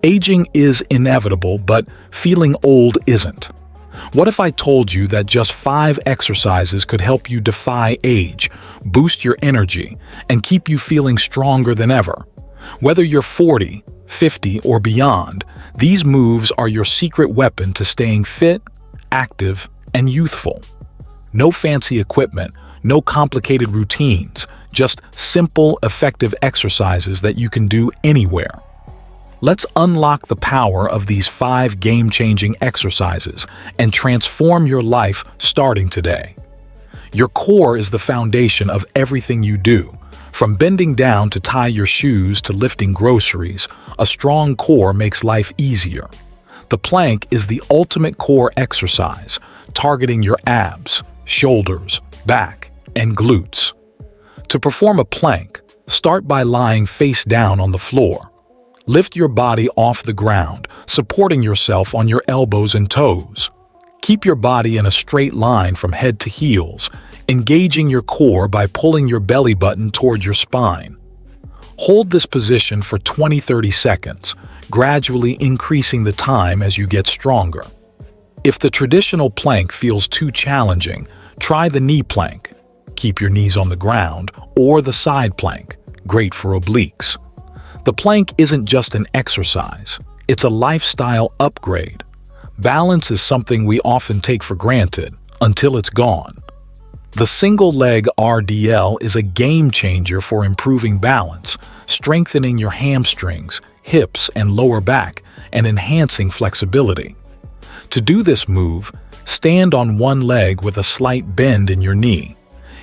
Aging is inevitable, but feeling old isn't. What if I told you that just 5 exercises could help you defy age, boost your energy, and keep you feeling stronger than ever? Whether you're 40, 50, or beyond, these moves are your secret weapon to staying fit, active, and youthful. No fancy equipment, no complicated routines, just simple, effective exercises that you can do anywhere. Let's unlock the power of these 5 game-changing exercises and transform your life starting today. Your core is the foundation of everything you do. From bending down to tie your shoes to lifting groceries, a strong core makes life easier. The plank is the ultimate core exercise, targeting your abs, shoulders, back, and glutes. To perform a plank, start by lying face down on the floor. Lift your body off the ground, supporting yourself on your elbows and toes. Keep your body in a straight line from head to heels, engaging your core by pulling your belly button toward your spine. Hold this position for 20-30 seconds, gradually increasing the time as you get stronger. If the traditional plank feels too challenging, try the knee plank. Keep your knees on the ground, or the side plank, great for obliques. The plank isn't just an exercise, it's a lifestyle upgrade. Balance is something we often take for granted until it's gone. The single leg RDL is a game changer for improving balance, strengthening your hamstrings, hips, and lower back, and enhancing flexibility. To do this move, stand on one leg with a slight bend in your knee.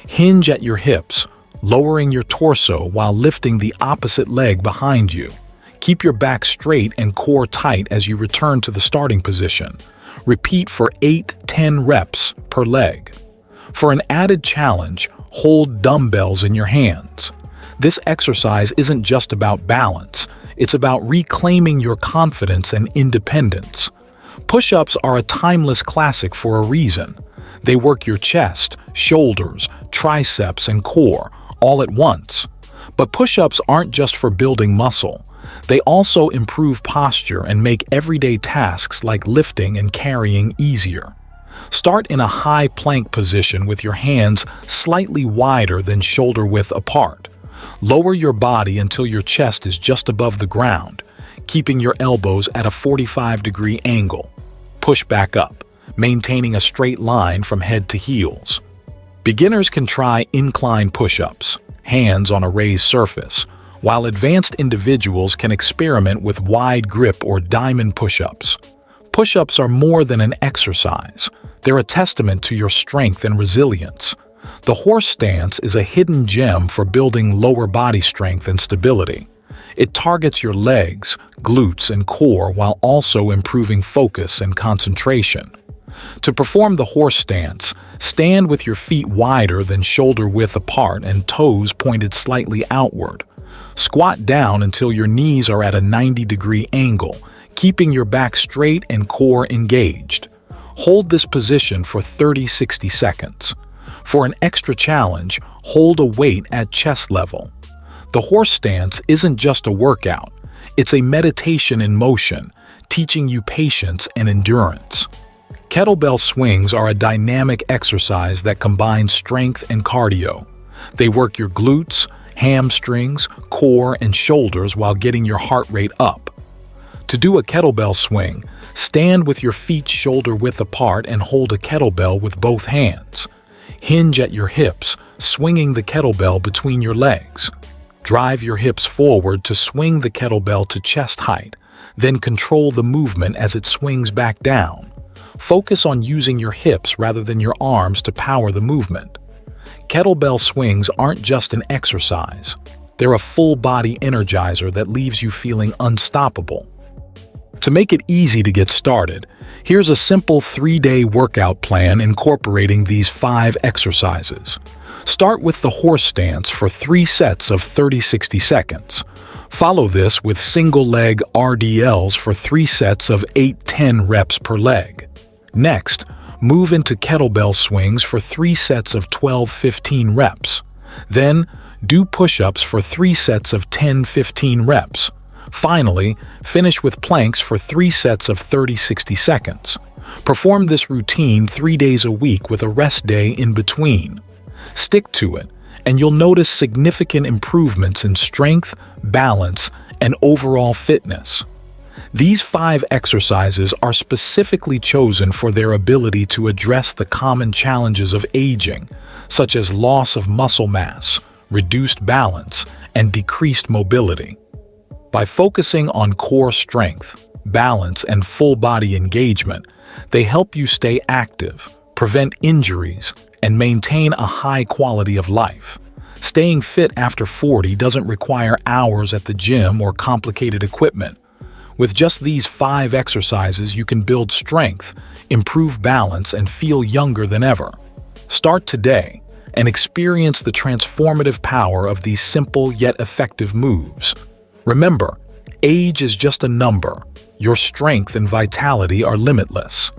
Hinge at your hips, lowering your torso while lifting the opposite leg behind you. Keep your back straight and core tight as you return to the starting position. Repeat for 8-10 reps per leg. For an added challenge, hold dumbbells in your hands. This exercise isn't just about balance, it's about reclaiming your confidence and independence. Push-ups are a timeless classic for a reason. They work your chest, shoulders, triceps, and core, all at once. But push-ups aren't just for building muscle. They also improve posture and make everyday tasks like lifting and carrying easier. Start in a high plank position with your hands slightly wider than shoulder width apart. Lower your body until your chest is just above the ground, keeping your elbows at a 45-degree angle. Push back up, maintaining a straight line from head to heels. Beginners can try incline push-ups, hands on a raised surface, while advanced individuals can experiment with wide grip or diamond push-ups. Push-ups are more than an exercise. They're a testament to your strength and resilience. The horse stance is a hidden gem for building lower body strength and stability. It targets your legs, glutes, and core while also improving focus and concentration. To perform the horse stance, stand with your feet wider than shoulder width apart and toes pointed slightly outward. Squat down until your knees are at a 90-degree angle, keeping your back straight and core engaged. Hold this position for 30-60 seconds. For an extra challenge, hold a weight at chest level. The horse stance isn't just a workout, it's a meditation in motion, teaching you patience and endurance. Kettlebell swings are a dynamic exercise that combines strength and cardio. They work your glutes, hamstrings, core, and shoulders while getting your heart rate up. To do a kettlebell swing, stand with your feet shoulder width apart and hold a kettlebell with both hands. Hinge at your hips, swinging the kettlebell between your legs. Drive your hips forward to swing the kettlebell to chest height, then control the movement as it swings back down. Focus on using your hips rather than your arms to power the movement. Kettlebell swings aren't just an exercise. They're a full-body energizer that leaves you feeling unstoppable. To make it easy to get started, here's a simple 3-day workout plan incorporating these 5 exercises. Start with the horse stance for 3 sets of 30-60 seconds. Follow this with single-leg RDLs for 3 sets of 8-10 reps per leg. Next, move into kettlebell swings for 3 sets of 12-15 reps. Then, do push-ups for 3 sets of 10-15 reps. Finally, finish with planks for 3 sets of 30-60 seconds. Perform this routine 3 days a week with a rest day in between. Stick to it, and you'll notice significant improvements in strength, balance, and overall fitness. These 5 exercises are specifically chosen for their ability to address the common challenges of aging, such as loss of muscle mass, reduced balance, and decreased mobility. By focusing on core strength, balance, and full-body engagement, they help you stay active, prevent injuries, and maintain a high quality of life. Staying fit after 40 doesn't require hours at the gym or complicated equipment. With just these 5 exercises, you can build strength, improve balance, and feel younger than ever. Start today and experience the transformative power of these simple yet effective moves. Remember, age is just a number. Your strength and vitality are limitless.